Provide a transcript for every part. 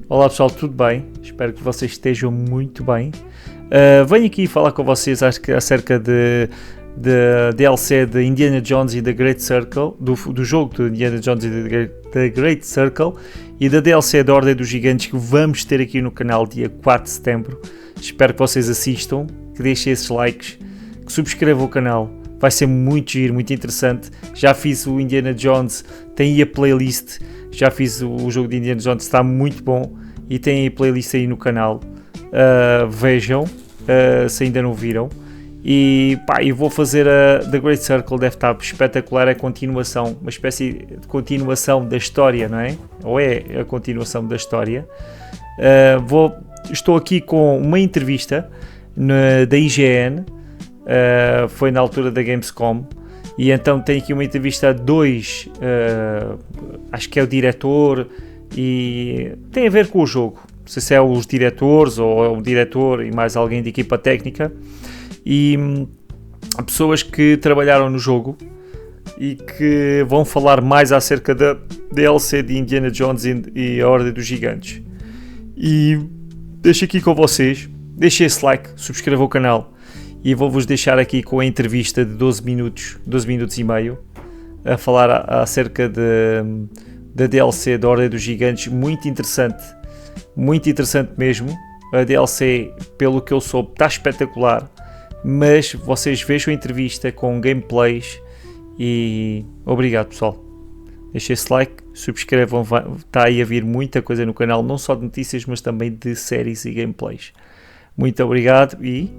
Olá pessoal, tudo bem? Espero que vocês estejam muito bem. Venho aqui falar com vocês acerca de DLC de Indiana Jones e The Great Circle, do jogo de Indiana Jones e The Great Circle e da DLC da Ordem dos Gigantes que vamos ter aqui no canal dia 4 de setembro. Espero que vocês assistam, que deixem esses likes, que subscrevam o canal. Vai ser muito giro, muito interessante. Já fiz o Indiana Jones, tem aí a playlist. Já fiz o jogo de Indiana Jones, está muito bom. E tem aí a playlist aí no canal. Vejam, se ainda não viram. E pá, eu vou fazer a The Great Circle, deve estar espetacular. É a continuação, uma espécie de continuação da história, não é? Ou é a continuação da história. Estou aqui com uma entrevista da IGN. Foi na altura da Gamescom e então tem aqui uma entrevista a dois, acho que é o diretor e tem a ver com o jogo, não sei se é os diretores ou é o diretor e mais alguém de equipa técnica e pessoas que trabalharam no jogo e que vão falar mais acerca da DLC de Indiana Jones e a Ordem dos Gigantes. E deixo aqui com vocês, deixem esse like, subscrevam o canal. E vou-vos deixar aqui com a entrevista de 12 minutos e meio, a falar acerca da DLC da Ordem dos Gigantes, muito interessante mesmo. A DLC, pelo que eu soube, está espetacular, mas vocês vejam a entrevista com gameplays e obrigado pessoal. Deixem esse like, subscrevam, está aí a vir muita coisa no canal, não só de notícias, mas também de séries e gameplays. Muito obrigado e...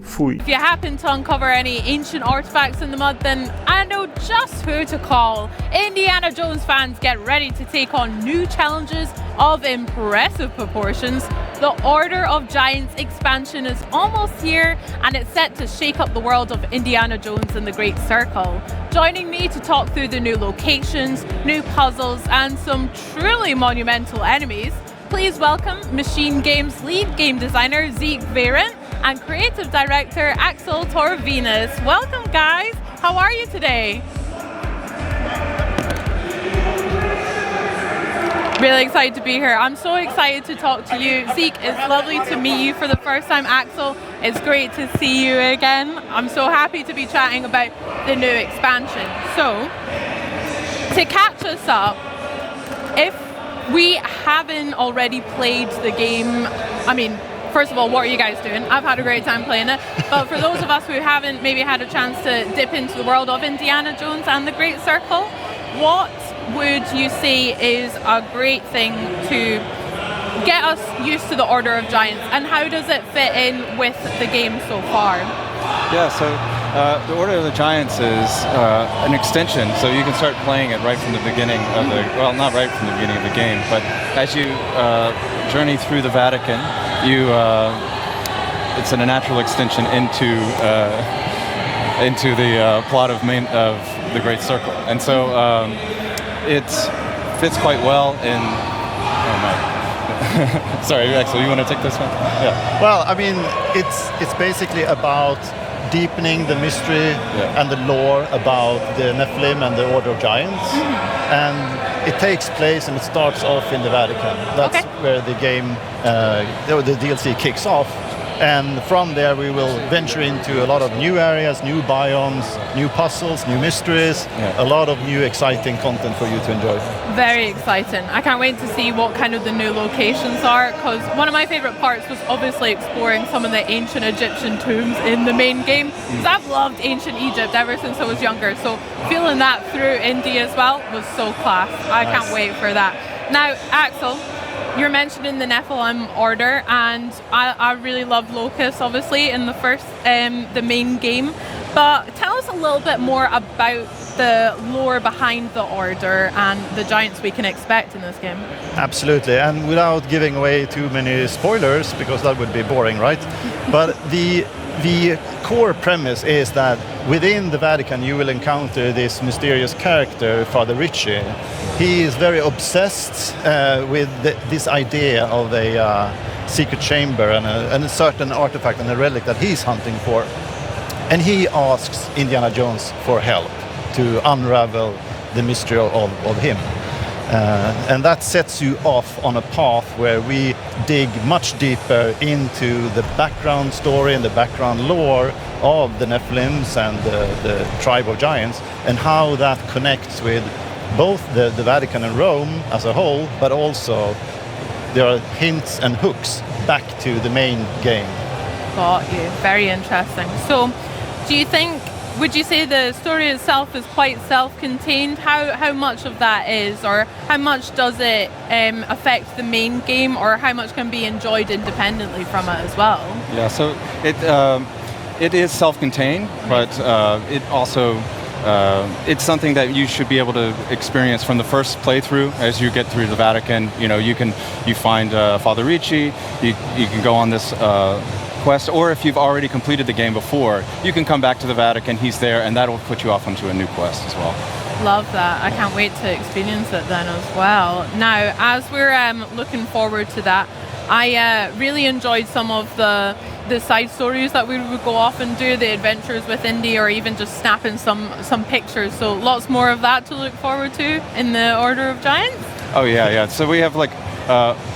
fui. If you happen to uncover any ancient artifacts in the mud, then I know just who to call. Indiana Jones fans, get ready to take on new challenges of impressive proportions. The Order of Giants expansion is almost here, and it's set to shake up the world of Indiana Jones and the Great Circle. Joining me to talk through the new locations, new puzzles, and some truly monumental enemies, please welcome Machine Games lead game designer Zeke Varent and creative director Axel Torvinus. Welcome guys, how are you today? Really excited to be here. I'm so excited to talk to you. Zeke, it's lovely to meet you for the first time. Axel, it's great to see you again. I'm so happy to be chatting about the new expansion. So, to catch us up, if we haven't already played the game, I mean, first of all, what are you guys doing? I've had a great time playing it. But for those of us who haven't maybe had a chance to dip into the world of Indiana Jones and the Great Circle, what would you say is a great thing to get us used to the Order of Giants, and how does it fit in with the game so far? Yeah, so the Order of the Giants is an extension, so you can start playing it right from the beginning of the, well, not right from the beginning of the game, but as you journey through the Vatican, it's a natural extension into the plot of the Great Circle, and so it fits quite well in. Oh my! Sorry, Axel, you want to take this one? Yeah. Well, I mean, it's basically about deepening the mystery and the lore about the Nephilim and the Order of Giants, and it takes place and it starts off in the Vatican. That's where the game, the DLC kicks off, and from there we will venture into a lot of new areas, new biomes, new puzzles, new mysteries, a lot of new exciting content for you to enjoy. Very exciting. I can't wait to see what kind of the new locations are, because one of my favourite parts was obviously exploring some of the ancient Egyptian tombs in the main game, because I've loved ancient Egypt ever since I was younger, so feeling that through India as well was so class. I can't wait for that. Now, Axel, you're mentioning the Nephilim Order, and I really love Locust, obviously, in the first, the main game. But tell us a little bit more about the lore behind the Order and the giants we can expect in this game. Absolutely, and without giving away too many spoilers, because that would be boring, right? But the core premise is that within the Vatican you will encounter this mysterious character, Father Ritchie. He is very obsessed with this idea of a secret chamber and a certain artifact and a relic that he's hunting for. And he asks Indiana Jones for help to unravel the mystery of him. And that sets you off on a path where we dig much deeper into the background story and the background lore of the Nephilims and the tribe of giants, and how that connects with both the Vatican and Rome as a whole, but also there are hints and hooks back to the main game. Got you. Very interesting. So, do you think, would you say the story itself is quite self-contained? How much of that is, or how much does it affect the main game, or how much can be enjoyed independently from it as well? Yeah, so it is self-contained, but it also it's something that you should be able to experience from the first playthrough. As you get through the Vatican, you know, you find Father Ricci, you can go on this quest, or if you've already completed the game before, you can come back to the Vatican, he's there, and that'll put you off onto a new quest as well. Love that. I can't wait to experience it then as well. Now, as we're looking forward to that, I really enjoyed some of the side stories that we would go off and do, the adventures with Indy, or even just snapping some pictures. So lots more of that to look forward to in the Order of Giants. Oh yeah. So we have like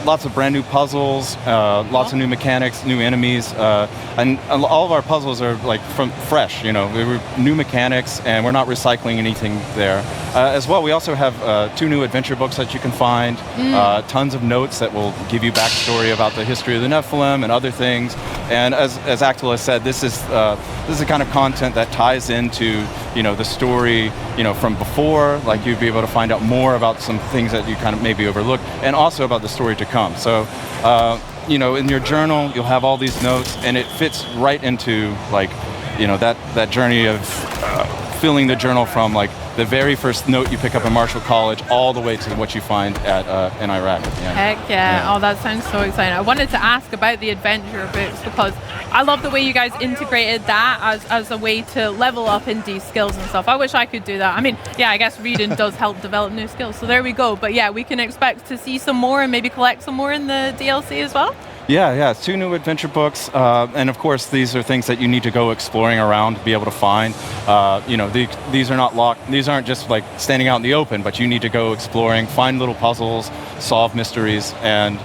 lots of brand new puzzles, lots of new mechanics, new enemies, and all of our puzzles are like from fresh. You know, we're new mechanics, and we're not recycling anything there. As well, we also have 2 new adventure books that you can find, tons of notes that will give you backstory about the history of the Nephilim and other things. And as Axel has said, this is the kind of content that ties into, you know, the story, you know, from before. Like, you'd be able to find out more about some things that you kind of maybe overlooked, and also about the story to come. So, you know, in your journal, you'll have all these notes, and it fits right into, like, you know, that journey of filling the journal from, like, the very first note you pick up in Marshall College all the way to what you find in Iraq at the end. Heck yeah. Oh, that sounds so exciting. I wanted to ask about the adventure books, because I love the way you guys integrated that as a way to level up Indy's skills and stuff. I wish I could do that. I mean, yeah, I guess reading does help develop new skills, so there we go. But yeah, we can expect to see some more and maybe collect some more in the DLC as well? Yeah, 2 new adventure books, and of course these are things that you need to go exploring around to be able to find. You know, these are not locked, these aren't just like standing out in the open, but you need to go exploring, find little puzzles, solve mysteries, and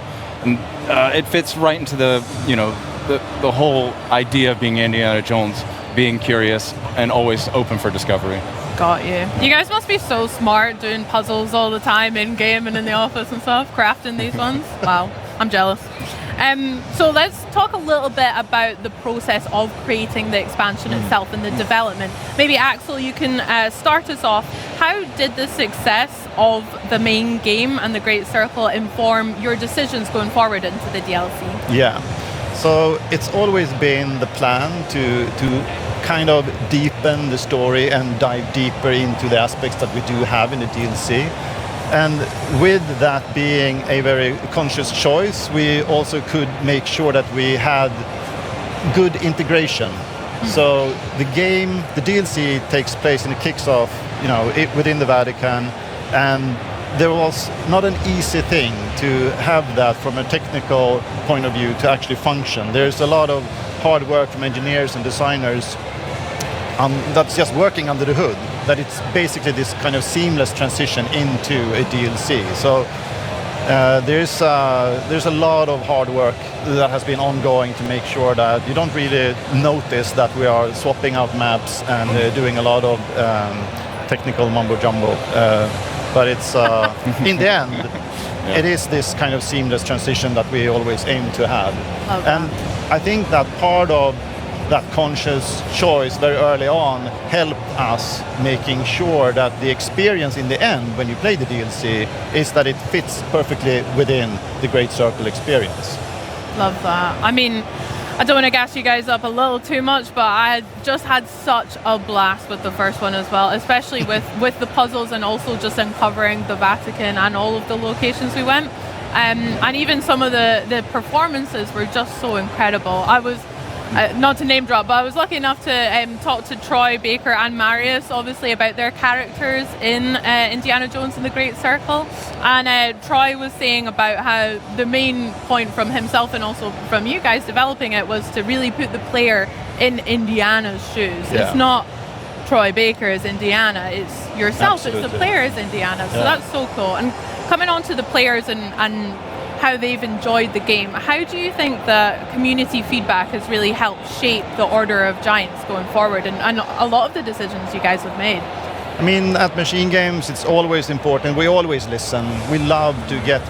it fits right into the, you know, the whole idea of being Indiana Jones, being curious and always open for discovery. Got you. You guys must be so smart doing puzzles all the time in game and in the office and stuff, crafting these ones. Wow, I'm jealous. So let's talk a little bit about the process of creating the expansion itself and the development. Maybe Axel, you can start us off. How did the success of the main game and the Great Circle inform your decisions going forward into the DLC? Yeah, so it's always been the plan to kind of deepen the story and dive deeper into the aspects that we do have in the DLC. And with that being a very conscious choice, we also could make sure that we had good integration. So the game, the DLC takes place and it kicks off, you know, within the Vatican, and there was not an easy thing to have that from a technical point of view to actually function. There's a lot of hard work from engineers and designers that's just working under the hood, that it's basically this kind of seamless transition into a DLC. So there's a lot of hard work that has been ongoing to make sure that you don't really notice that we are swapping out maps and doing a lot of technical mumbo jumbo. But it's in the end, it is this kind of seamless transition that we always aim to have. Okay. And I think that part of that conscious choice very early on helped us making sure that the experience in the end when you play the DLC is that it fits perfectly within the Great Circle experience. Love that. I mean, I don't want to gas you guys up a little too much, but I just had such a blast with the first one as well, especially with the puzzles and also just uncovering the Vatican and all of the locations we went. And even some of the performances were just so incredible. I was not to name drop, but I was lucky enough to talk to Troy Baker and Marius, obviously, about their characters in Indiana Jones and the Great Circle. And Troy was saying about how the main point from himself and also from you guys developing it was to really put the player in Indiana's shoes. Yeah. It's not Troy Baker is Indiana, it's yourself, Absolutely. It's the player is Indiana. So that's so cool. And coming on to the players and how they've enjoyed the game, how do you think the community feedback has really helped shape the Order of Giants going forward and a lot of the decisions you guys have made? I mean, at Machine Games, it's always important. We always listen. We love to get,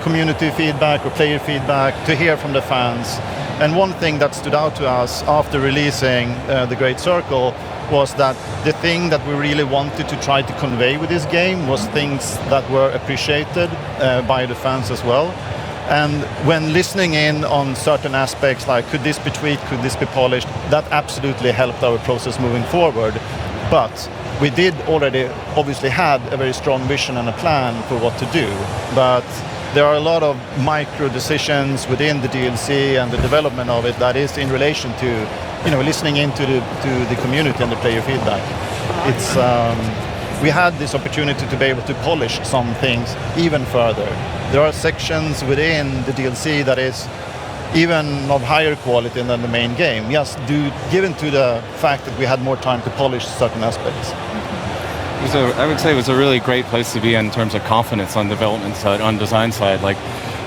community feedback or player feedback, to hear from the fans. And one thing that stood out to us after releasing The Great Circle was that the thing that we really wanted to try to convey with this game was things that were appreciated by the fans as well. And when listening in on certain aspects, like could this be tweaked, could this be polished, that absolutely helped our process moving forward. But we did already obviously had a very strong vision and a plan for what to do. But there are a lot of micro decisions within the DLC and the development of it that is in relation to listening into the community and the player feedback. It's we had this opportunity to be able to polish some things even further. There are sections within the DLC that is even of higher quality than the main game, just given to the fact that we had more time to polish certain aspects. I would say it was a really great place to be in terms of confidence on development side, on design side, like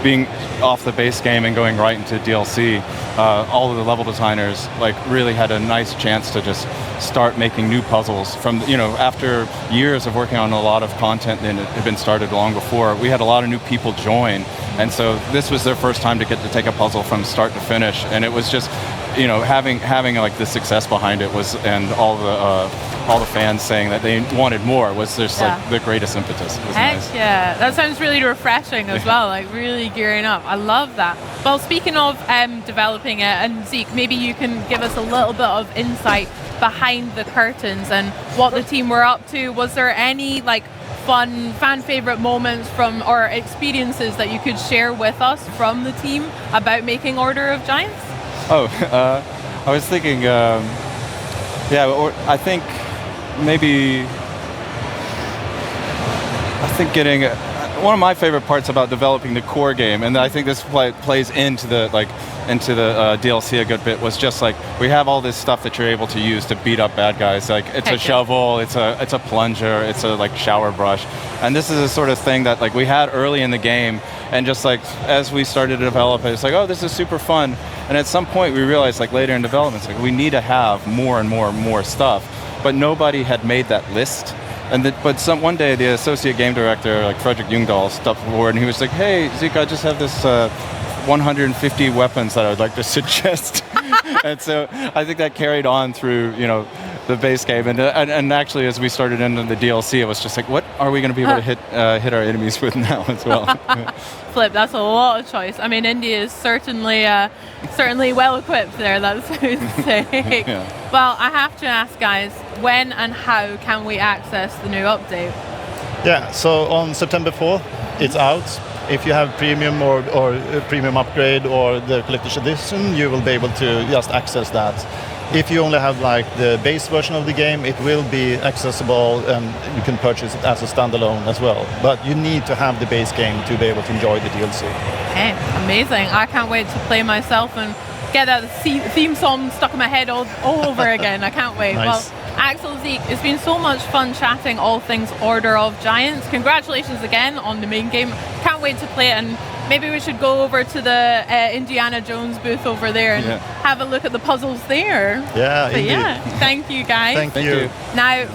being off the base game and going right into DLC. All of the level designers really had a nice chance to just start making new puzzles from, after years of working on a lot of content that had been started long before. We had a lot of new people join, and so this was their first time to get to take a puzzle from start to finish, and it was just having the success behind it was, and all the fans saying that they wanted more was just the greatest impetus. It was nice. Yeah, that sounds really refreshing as well, really gearing up. I love that. Well, speaking of developing it, and Zeke, maybe you can give us a little bit of insight behind the curtains and what the team were up to. Was there any fun fan favorite moments from or experiences that you could share with us from the team about making Order of Giants? I was thinking, I think getting one of my favorite parts about developing the core game, and I think this plays into the DLC a good bit, was just we have all this stuff that you're able to use to beat up bad guys. It's a shovel, it's a plunger, it's a shower brush, and this is a sort of thing that we had early in the game, and just as we started to develop it, it's oh, this is super fun. And at some point we realized later in development, we need to have more and more stuff, but nobody had made that list. But one day the associate game director, Frederick Ljungdahl, stepped forward and he was like, "Hey, Zeke, I just have this 150 weapons that I would like to suggest." And so I think that carried on through, the base game, and actually as we started into the DLC, it was just what are we going to be able to hit our enemies with now as well? Flip, that's a lot of choice. I mean, India is certainly well equipped there. That's sick. Yeah. Well, I have to ask, guys, when and how can we access the new update? Yeah, so on September 4th, it's out. If you have premium or a premium upgrade or the collector's edition, you will be able to just access that. If you only have the base version of the game, it will be accessible and you can purchase it as a standalone as well. But you need to have the base game to be able to enjoy the DLC. Okay, amazing. I can't wait to play myself and get that theme song stuck in my head all over again. I can't wait. Nice. Well, Axel, Zeke, it's been so much fun chatting all things Order of Giants. Congratulations again on the main game. Can't wait to play it, and maybe we should go over to the Indiana Jones booth over there and have a look at the puzzles there. Yeah, indeed. Thank you, guys. Thank you. Now,